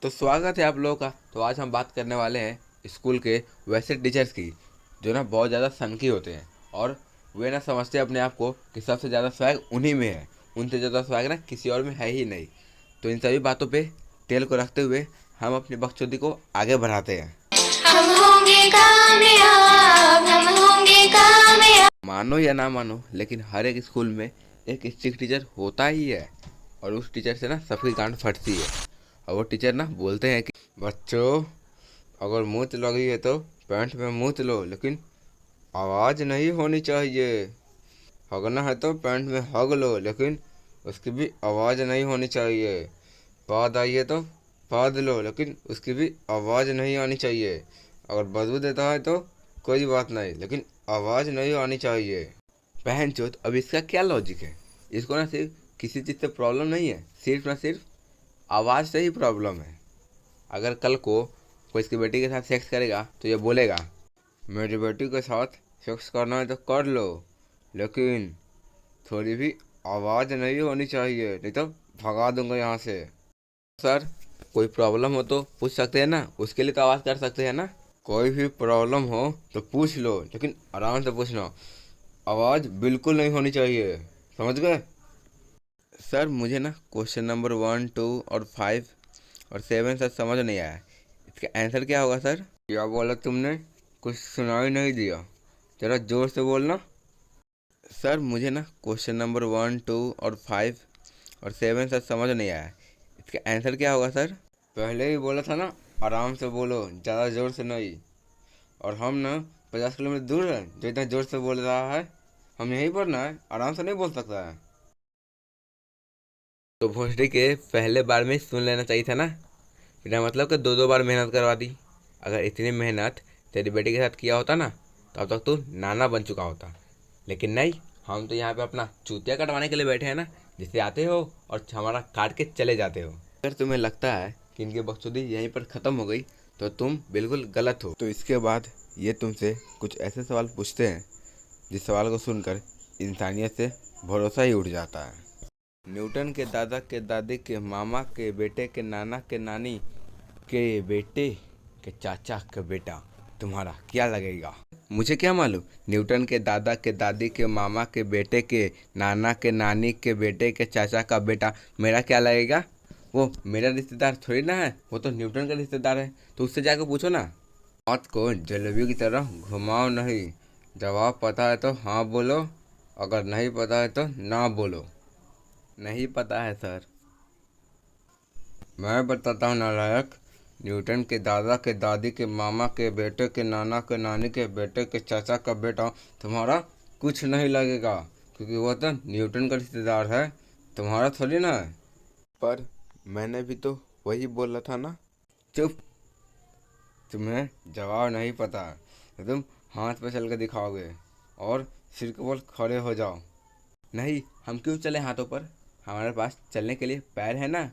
तो स्वागत है आप लोगों का। तो आज हम बात करने वाले हैं स्कूल के वैसे टीचर्स की जो ना बहुत ज़्यादा सनकी होते हैं और वे ना समझते हैं अपने आप को कि सबसे ज़्यादा स्वैग उन्हीं में है, उनसे ज़्यादा स्वैग ना किसी और में है ही नहीं। तो इन सभी बातों पे तेल को रखते हुए हम अपनी बकचोदी को आगे बढ़ाते हैं। हम होंगे कामयाब, हम होंगे कामयाब। मानो या ना मानो, लेकिन हर एक स्कूल में एक स्ट्रिक्ट टीचर होता ही है और उस टीचर से ना सबकी गांड फटती है। और वो टीचर ना बोलते हैं कि बच्चों, अगर मूत लगी है तो पैंट में मूत लो, लेकिन आवाज़ नहीं होनी चाहिए। हगना है तो पैंट में हग लो, लेकिन उसकी भी आवाज़ नहीं होनी चाहिए। पाद आई है तो पाद लो, लेकिन उसकी भी आवाज़ नहीं आनी चाहिए। अगर बदबू देता है तो कोई बात नहीं, लेकिन आवाज़ नहीं आनी चाहिए। बहन चोत, अब इसका क्या लॉजिक है? इसको ना सिर्फ किसी चीज़ से प्रॉब्लम नहीं है, सिर्फ ना सिर्फ आवाज़ से ही प्रॉब्लम है। अगर कल को कोई इसकी बेटी के साथ सेक्स करेगा तो ये बोलेगा मेरी बेटी के साथ सेक्स करना है तो कर लो, लेकिन थोड़ी भी आवाज़ नहीं होनी चाहिए, नहीं तो भगा दूंगा यहाँ से। सर, कोई प्रॉब्लम हो तो पूछ सकते हैं ना, उसके लिए तो आवाज़ कर सकते हैं ना। कोई भी प्रॉब्लम हो तो पूछ लो, लेकिन आराम से पूछना, आवाज़ बिल्कुल नहीं होनी चाहिए, समझ गए? सर, मुझे ना क्वेश्चन नंबर 1, 2 और 5 और 7 सर समझ नहीं आया। इसका आंसर क्या होगा सर? क्या बोला तुमने? कुछ सुनाई नहीं दिया, जरा जोर से बोलना। सर, मुझे ना क्वेश्चन नंबर 1, 2 और 5 और 7 सर समझ नहीं आया। इसका आंसर क्या होगा सर? पहले ही बोला था ना, आराम से बोलो, ज़्यादा ज़ोर से नहीं। और हम ना 50 किलोमीटर दूर है जो इतना ज़ोर से बोल रहा है। हम यहीं पर ना है, आराम से नहीं बोल सकता है। तो भोसड़ी के पहले बार में ही सुन लेना चाहिए था ना, बिना मतलब कि दो दो बार मेहनत करवा दी। अगर इतनी मेहनत तेरी बेटी के साथ किया होता ना तो अब तक तू नाना बन चुका होता। लेकिन नहीं, हम तो यहाँ पे अपना चूतिया कटवाने के लिए बैठे हैं ना, जिससे आते हो और हमारा काट के चले जाते हो। अगर तुम्हें लगता है कि इनकी बकचोदी यहीं पर ख़त्म हो गई तो तुम बिल्कुल गलत हो। तो इसके बाद ये तुमसे कुछ ऐसे सवाल पूछते हैं जिस सवाल को सुनकर इंसानियत से भरोसा ही उठ जाता है। न्यूटन के दादा के दादी के मामा के बेटे के नाना के नानी के बेटे के चाचा का बेटा तुम्हारा क्या लगेगा? मुझे क्या मालूम? न्यूटन के दादा के दादी के मामा के बेटे के नाना के नानी के बेटे के चाचा का बेटा मेरा क्या लगेगा? वो मेरा रिश्तेदार थोड़ी ना है, वो तो न्यूटन का रिश्तेदार है। तो उससे जाकर पूछो ना। बात को जलेबी की तरह घुमाओ नहीं। जवाब पता है तो हाँ बोलो, अगर नहीं पता है तो ना बोलो। नहीं पता है सर। मैं बताता हूँ नालायक। न्यूटन के दादा के दादी के मामा के बेटे के नाना के नानी के बेटे के चाचा का बेटा तुम्हारा कुछ नहीं लगेगा, क्योंकि वो तो न्यूटन का रिश्तेदार है, तुम्हारा थोड़ी ना है। पर मैंने भी तो वही बोला था ना। चुप। तुम्हें जवाब नहीं पता तो तुम हाथ पे चल के दिखाओगे और सिर के बल खड़े हो जाओ। नहीं, हम क्यों चले हाथों पर? हमारे पास चलने के लिए पैर है ना।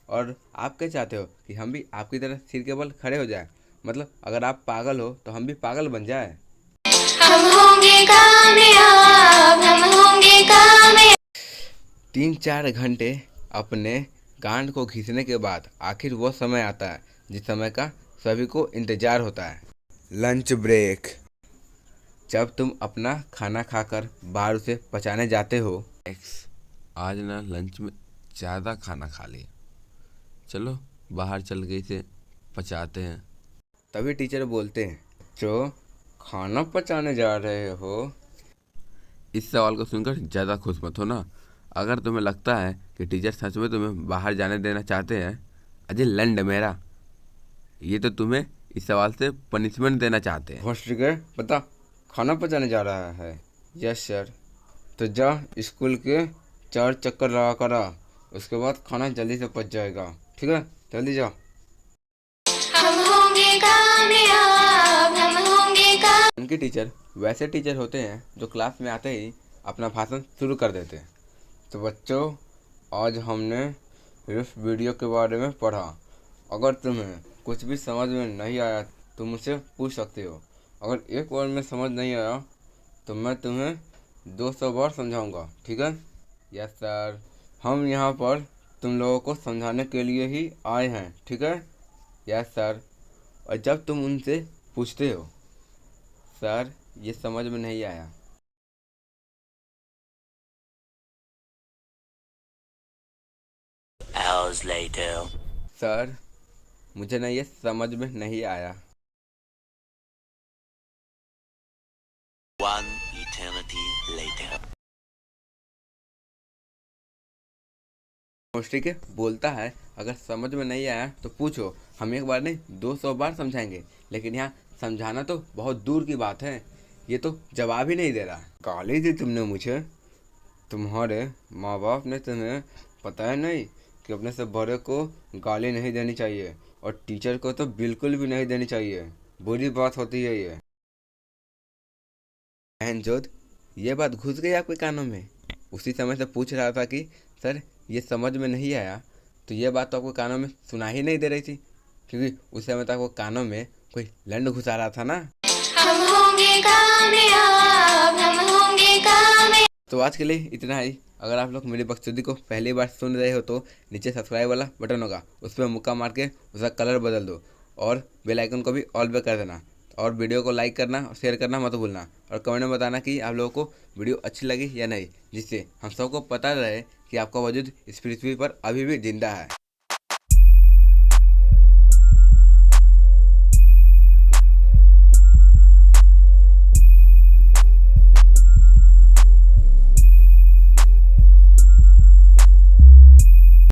और आप क्या चाहते हो कि हम भी आपकी तरह सिर के बल खड़े हो जाए? मतलब अगर आप पागल हो तो हम भी पागल बन जाए। हम होंगे कामयाब, हम होंगे कामयाब। 3-4 घंटे अपने गांड को खींचने के बाद आखिर वो समय आता है जिस समय का सभी को इंतजार होता है, लंच ब्रेक। जब तुम अपना खाना खाकर बाहर उसे पचाने जाते हो। आज ना लंच में ज़्यादा खाना खा लिया, चलो बाहर चल के इसे पचाते हैं। तभी टीचर बोलते हैं, जो खाना पचाने जा रहे हो? इस सवाल को सुनकर ज़्यादा खुश मत हो ना। अगर तुम्हें लगता है कि टीचर सच में तुम्हें बाहर जाने देना चाहते हैं, अजय लंड मेरा, ये तो तुम्हें इस सवाल से पनिशमेंट देना चाहते हैं। ठीक है, बता, खाना पचाने जा रहा है? Yes sir. तो जा स्कूल के 4 चक्कर लगा कर आ, उसके बाद खाना जल्दी से पच जाएगा, ठीक है? जल्दी जा। हम होंगे कामयाब, हम होंगे कामयाब। उनके टीचर वैसे टीचर होते हैं जो क्लास में आते ही अपना भाषण शुरू कर देते हैं। तो बच्चों, आज हमने इस वीडियो के बारे में पढ़ा। अगर तुम्हें कुछ भी समझ में नहीं आया तो मुझसे पूछ सकते हो। अगर एक बार में समझ नहीं आया तो मैं तुम्हें 200 बार समझाऊंगा, ठीक है? Yes sir. हम यहाँ पर तुम लोगों को समझाने के लिए ही आए हैं, ठीक है? Yes sir. और जब तुम उनसे पूछते हो सर ये समझ में नहीं आया, Hours later. सर मुझे ना ये समझ में नहीं आया, One eternity later. ठीक है बोलता है अगर समझ में नहीं आया तो पूछो, हम एक बार नहीं 200 बार समझाएंगे। लेकिन यहाँ समझाना तो बहुत दूर की बात है, ये तो जवाब ही नहीं दे रहा। गाली दी तुमने मुझे, तुम्हारे माँ बाप ने तुम्हें पता है नहीं कि अपने से बड़े को गाली नहीं देनी चाहिए और टीचर को तो बिल्कुल भी नहीं देनी चाहिए, बुरी बात होती है ये। बहनचोद, ये बात घुस गई आपके कानों में। उसी समय से पूछ रहा था कि सर ये समझ में नहीं आया, तो ये बात तो आपको कानों में सुना ही नहीं दे रही थी, क्योंकि उस समय तक आपको कानों में कोई लंड घुसा रहा था ना। हम होंगे कामयाब, हम होंगे कामयाब। तो आज के लिए इतना ही। अगर आप लोग मेरी बकचोदी को पहली बार सुन रहे हो तो नीचे सब्सक्राइब वाला बटन होगा, उस पर मुक्का मार के उसका कलर बदल दो और बेल आइकन को भी ऑल पे कर देना। और वीडियो को लाइक करना और शेयर करना मत भूलना, और कमेंट में बताना कि आप लोगों को वीडियो अच्छी लगी या नहीं, जिससे हम सबको पता रहे कि आपका वजूद इस पृथ्वी पर अभी भी जिंदा है।